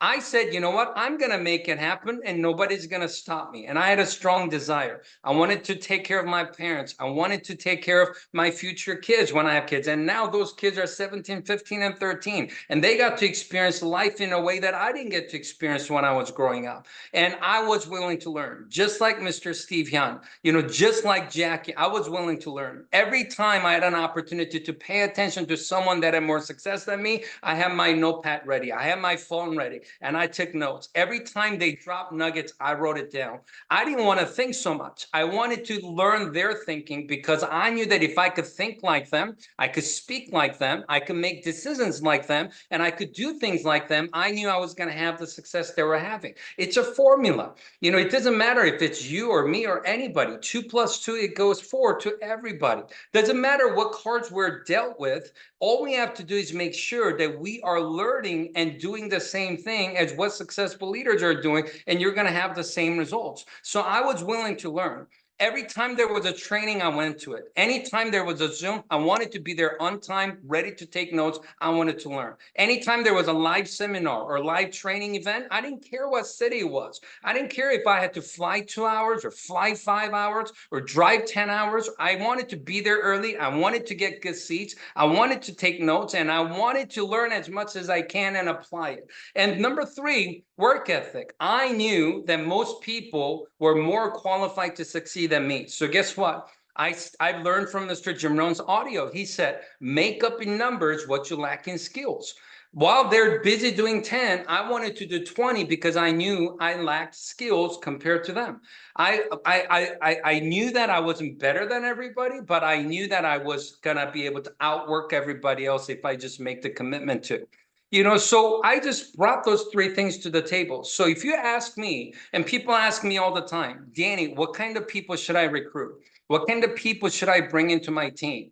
I said, you know what? I'm going to make it happen and nobody's going to stop me. And I had a strong desire. I wanted to take care of my parents. I wanted to take care of my future kids when I have kids. And now those kids are 17, 15, and 13. And they got to experience life in a way that I didn't get to experience when I was growing up. And I was willing to learn, just like Mr. Steve Hyun, you know, just like Jacky, I was willing to learn. Every time I had an opportunity to pay attention to someone that had more success than me, I had my notepad ready. I had my phone ready. And I took notes. Every time they dropped nuggets, I wrote it down. I didn't want to think so much. I wanted to learn their thinking because I knew that if I could think like them, I could speak like them, I could make decisions like them, and I could do things like them, I knew I was going to have the success they were having. It's a formula. You know, it doesn't matter if it's you or me or anybody. 2 + 2, it goes 4 to everybody. Doesn't matter what cards we're dealt with. All we have to do is make sure that we are learning and doing the same thing as what successful leaders are doing, and you're going to have the same results. So I was willing to learn. Every time there was a training, I went to it. Anytime there was a Zoom, I wanted to be there on time, ready to take notes. I wanted to learn. Anytime there was a live seminar or live training event, I didn't care what city it was. I didn't care if I had to fly 2 hours or fly 5 hours or drive 10 hours. I wanted to be there early. I wanted to get good seats. I wanted to take notes, and I wanted to learn as much as I can and apply it. And number 3, work ethic. I knew that most people were more qualified to succeed than me. So guess what? I learned from Mr. Jim Rohn's audio. He said, make up in numbers what you lack in skills. While they're busy doing 10, I wanted to do 20 because I knew I lacked skills compared to them. I knew that I wasn't better than everybody, but I knew that I was going to be able to outwork everybody else if I just make the commitment to. You know, so I just brought those 3 things to the table. So if you ask me, and people ask me all the time, Danny, what kind of people should I recruit? What kind of people should I bring into my team?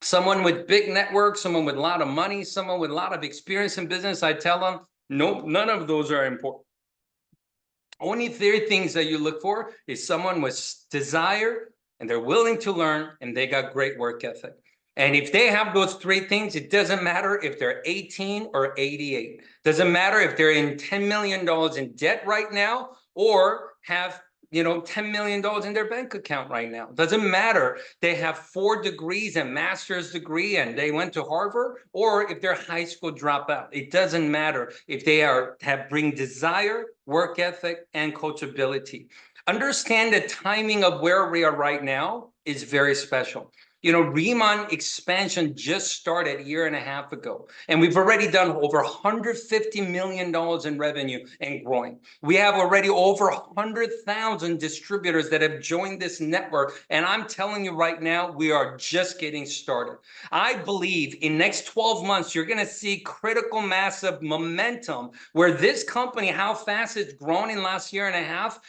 Someone with big network, someone with a lot of money, someone with a lot of experience in business. I tell them, no, none of those are important. Only 3 things that you look for is someone with desire, and they're willing to learn, and they got great work ethic. And if they have those 3 things, it doesn't matter if they're 18 or 88. Doesn't matter if they're in $10 million in debt right now or have $10 million in their bank account right now. Doesn't matter. They have 4 degrees and master's degree and they went to Harvard, or if they're high school dropout. It doesn't matter if they bring desire, work ethic, and coachability. Understand the timing of where we are right now is very special. RIMAN expansion just started a year and a half ago, and we've already done over $150 million in revenue and growing. We have already over 100,000 distributors that have joined this network, and I'm telling you right now, we are just getting started. I believe in next 12 months, you're going to see critical mass of momentum where this company, how fast it's grown in last year and a half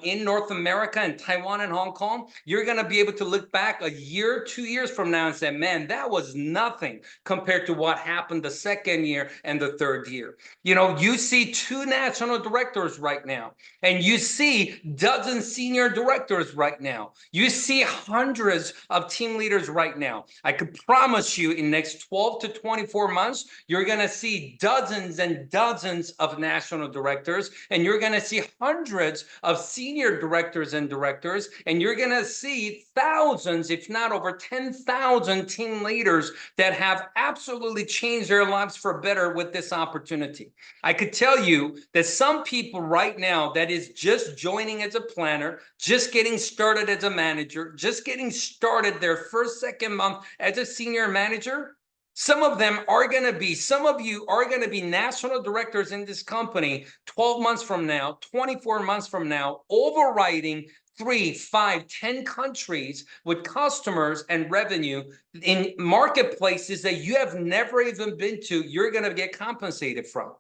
in North America and Taiwan and Hong Kong, you're going to be able to look back a year, 2 years from now and say, man, that was nothing compared to what happened the second year and the third year. You see 2 national directors right now, and you see dozens senior directors right now. You see hundreds of team leaders right now. I could promise you in next 12 to 24 months, you're going to see dozens and dozens of national directors, and you're going to see hundreds of senior directors, and you're going to see thousands, if not over 10,000 team leaders that have absolutely changed their lives for better with this opportunity. I could tell you that some people right now that is just joining as a planner, just getting started as a manager, just getting started their first, second month as a senior manager, some of you are going to be national directors in this company 12 months from now, 24 months from now, overriding 3, 5, 10 countries with customers and revenue in marketplaces that you have never even been to. You're going to get compensated from.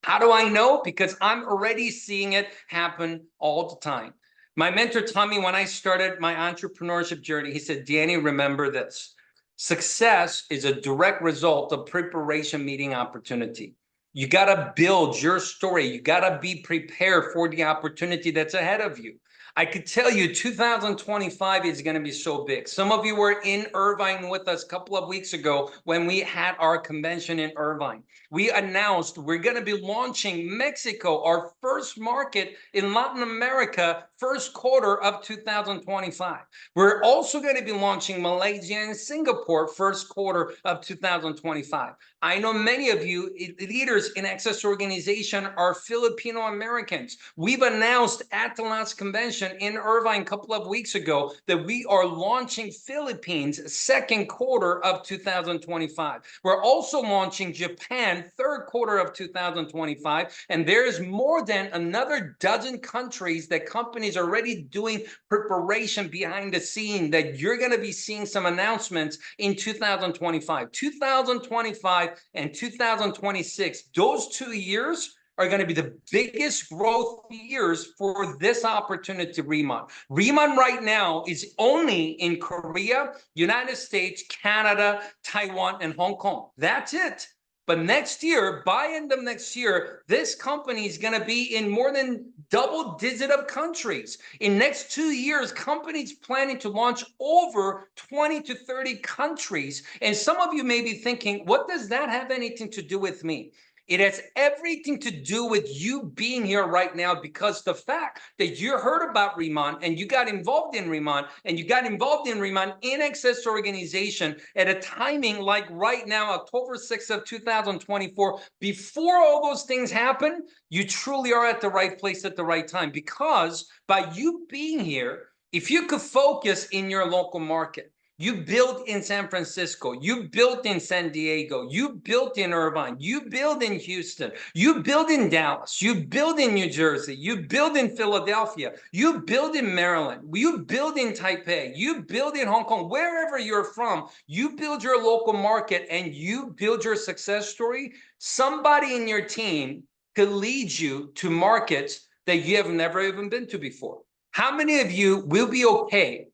How do I know? Because I'm already seeing it happen all the time. My mentor taught me when I started my entrepreneurship journey, he said, Danny, remember this. Success is a direct result of preparation meeting opportunity. You got to build your story. You got to be prepared for the opportunity that's ahead of you. I could tell you 2025 is going to be so big. Some of you were in Irvine with us a couple of weeks ago when we had our convention in Irvine. We announced we're going to be launching Mexico, our first market in Latin America, first quarter of 2025. We're also going to be launching Malaysia and Singapore, first quarter of 2025. I know many of you leaders in Access Organization are Filipino Americans. We've announced at the last convention in Irvine a couple of weeks ago that we are launching Philippines second quarter of 2025. We're also launching Japan third quarter of 2025, and there's more than another dozen countries that companies are already doing preparation behind the scene that you're going to be seeing some announcements in 2025. 2025 and 2026, those 2 years are going to be the biggest growth years for this opportunity, RIMAN. RIMAN right now is only in Korea, United States, Canada, Taiwan, and Hong Kong. That's it. But next year, by end of next year, this company is going to be in more than double digit of countries. In next 2 years, companies planning to launch over 20 to 30 countries. And some of you may be thinking, what does that have anything to do with me? It has everything to do with you being here right now, because the fact that you heard about RIMAN and you got involved in RIMAN in Access Organization at a timing like right now, October 6th of 2024, before all those things happen, you truly are at the right place at the right time. Because by you being here, if you could focus in your local market, you built in San Francisco, you built in San Diego, you built in Irvine, you built in Houston, you built in Dallas, you built in New Jersey, you built in Philadelphia, you built in Maryland, you built in Taipei, you built in Hong Kong, wherever you're from, you build your local market and you build your success story. Somebody in your team could lead you to markets that you have never even been to before. How many of you will be okay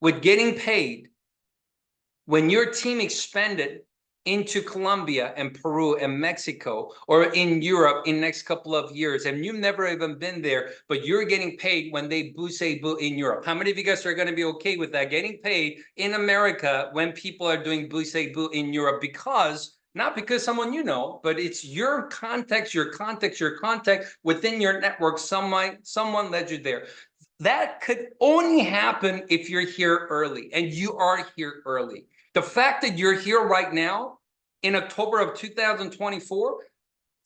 with getting paid when your team expanded into Colombia and Peru and Mexico, or in Europe in next couple of years, and you've never even been there, but you're getting paid when they say boo in Europe? How many of you guys are going to be okay with that, getting paid in America when people are doing say boo in Europe? Because not because someone you know, but it's your context, your context within your network. Someone led you there. that could only happen if you're here early, and you are here early. The fact that you're here right now in October of 2024,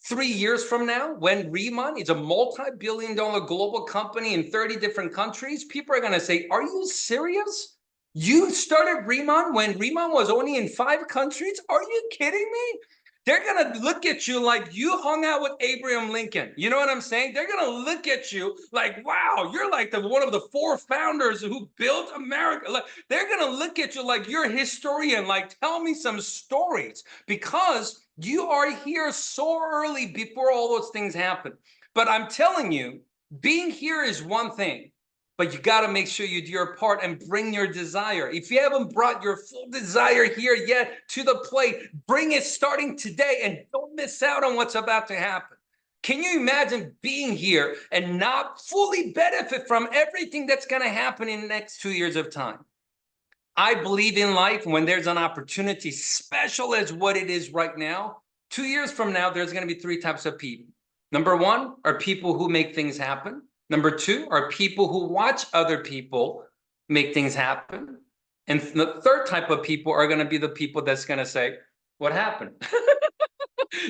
3 years from now, when RIMAN is a multi-billion-dollar global company in 30 different countries, people are going to say, are you serious? You started RIMAN when RIMAN was only in 5 countries? Are you kidding me? They're going to look at you like you hung out with Abraham Lincoln. You know what I'm saying? They're going to look at you like, wow, you're like one of the 4 founders who built America. Like, they're going to look at you like you're a historian, like, tell me some stories, because you are here so early before all those things happen. But I'm telling you, being here is one thing, but you got to make sure you do your part and bring your desire. If you haven't brought your full desire here yet to the plate, bring it starting today, and don't miss out on what's about to happen. Can you imagine being here and not fully benefit from everything that's going to happen in the next 2 years of time? I believe in life, when there's an opportunity special as what it is right now, 2 years from now, there's going to be 3 types of people. Number 1 are people who make things happen. Number 2 are people who watch other people make things happen. And the 3rd type of people are going to be the people that's going to say, what happened?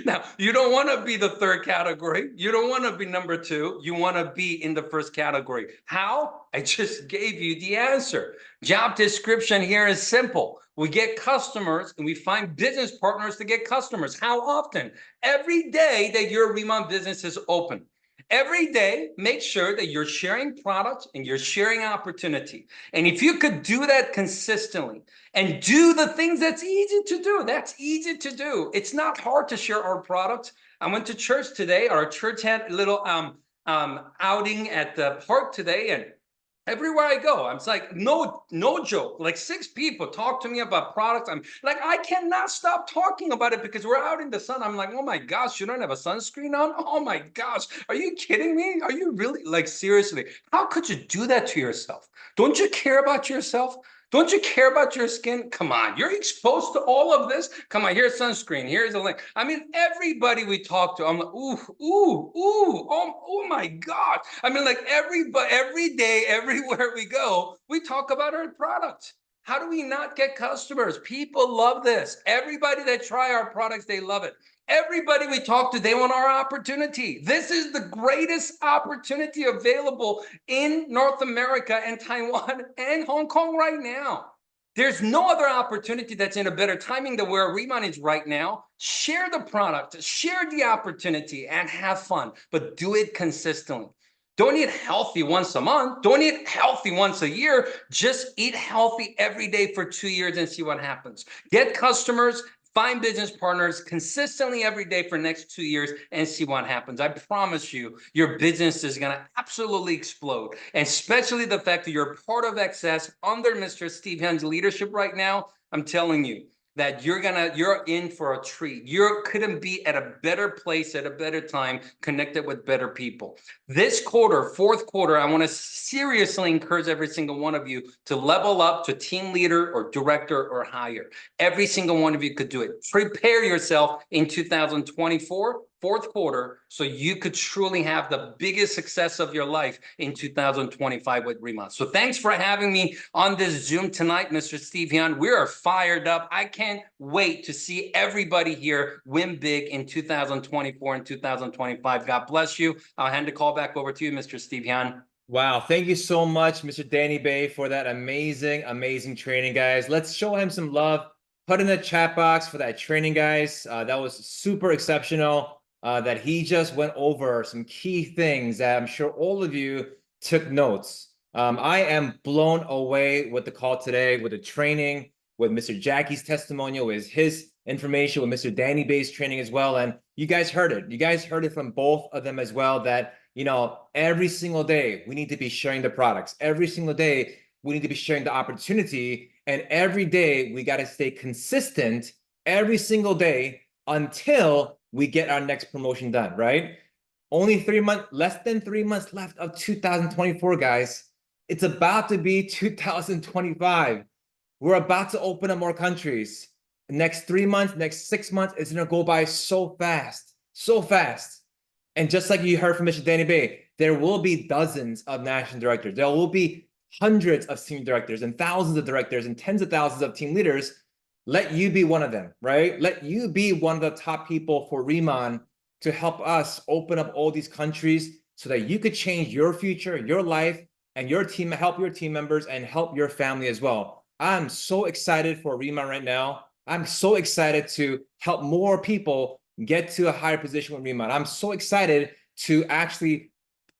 Now, you don't want to be the 3rd category. You don't want to be number 2. You want to be in the 1st category. How? I just gave you the answer. Job description here is simple. We get customers and we find business partners to get customers. How often? Every day that your RIMAN business is open. Every day, make sure that you're sharing products and you're sharing opportunity. And if you could do that consistently and do the things that's easy to do, that's easy to do. It's not hard to share our products. I went to church today. Our church had a little outing at the park today, and everywhere I go, I'm like, no joke, like 6 people talk to me about products. I'm like, I cannot stop talking about it because we're out in the sun. I'm like, oh my gosh, you don't have a sunscreen on? Oh my gosh, are you kidding me? Are you really, like, seriously? How could you do that to yourself? Don't you care about yourself? Don't you care about your skin? Come on, you're exposed to all of this. Come on, here's sunscreen. Here's a link. I mean, everybody we talk to, I'm like, oh my God. I mean, like, everybody, every day, everywhere we go, we talk about our product. How do we not get customers? People love this. Everybody that try our products, they love it. Everybody we talk to, they want our opportunity. This is the greatest opportunity available in North America and Taiwan and Hong Kong right now. There's no other opportunity that's in a better timing than where RIMAN is right now. Share the product, share the opportunity, and have fun, but do it consistently. Don't eat healthy once a month. Don't eat healthy once a year. Just eat healthy every day for 2 years and see what happens. Get customers, find business partners consistently every day for the next 2 years and see what happens. I promise you, your business is going to absolutely explode. And especially the fact that you're part of Excess under Mr. Steve Hyun's leadership right now, I'm telling you that you're in for a treat. You couldn't be at a better place at a better time, connected with better people. This quarter, 4th quarter, I want to seriously encourage every single one of you to level up to team leader or director or higher. Every single one of you could do it. Prepare yourself in 2024, 4th quarter, so you could truly have the biggest success of your life in 2025 with RIMAN. So thanks for having me on this Zoom tonight, Mr. Steve Hyun. We are fired up. I can't wait to see everybody here win big in 2024 and 2025. God bless you. I'll hand the call back over to you, Mr. Steve Hyun. Wow, thank you so much, Mr. Danny Bay, for that amazing training, guys. Let's show him some love. Put in the chat box for that training, guys. That was super exceptional. That he just went over some key things that I'm sure all of you took notes. I am blown away with the call today, with the training, with Mr. Jacky's testimonial, with his information, with Mr. Danny Bay's training as well. And you guys heard it. You guys heard it from both of them as well, that, you know, every single day we need to be sharing the products. Every single day we need to be sharing the opportunity. And every day we got to stay consistent every single day until we get our next promotion done, right? Only 3 months, less than 3 months left of 2024, guys. It's about to be 2025. We're about to open up more countries. The next 3 months, next 6 months, it's gonna go by so fast, so fast. And just like you heard from Mr. Danny Bay, there will be dozens of national directors. There will be hundreds of senior directors and thousands of directors and tens of thousands of team leaders. Let you be one of them, right? Let you be one of the top people for RIMAN to help us open up all these countries so that you could change your future, your life, and your team, help your team members and help your family as well. I'm so excited for RIMAN right now. I'm so excited to help more people get to a higher position with RIMAN. I'm so excited to actually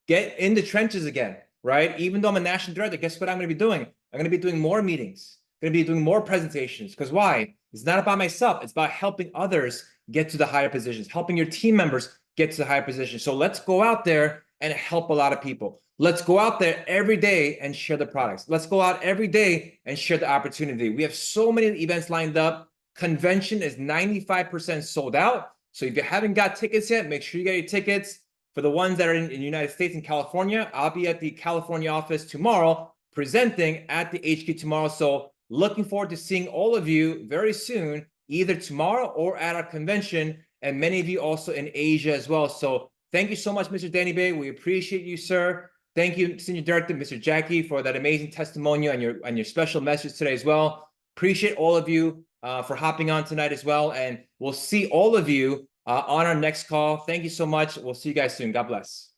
get in the trenches again, right? Even though I'm a national director, guess what I'm going to be doing? I'm going to be doing more meetings. I'm going to be doing more presentations. Because why? It's not about myself. It's about helping others get to the higher positions, helping your team members get to the higher positions. So let's go out there and help a lot of people. Let's go out there every day and share the products. Let's go out every day and share the opportunity. We have so many events lined up. Convention is 95% sold out. So if you haven't got tickets yet, make sure you get your tickets. For the ones that are in the United States and California, I'll be at the California office tomorrow, presenting at the HQ tomorrow. So looking forward to seeing all of you very soon, either tomorrow or at our convention, and many of you also in Asia as well. So thank you so much, Mr. Danny Bay. We appreciate you, sir. Thank you, Senior Director, Mr. Jacky, for that amazing testimonial and your special message today as well. Appreciate all of you for hopping on tonight as well. And we'll see all of you on our next call. Thank you so much. We'll see you guys soon. God bless.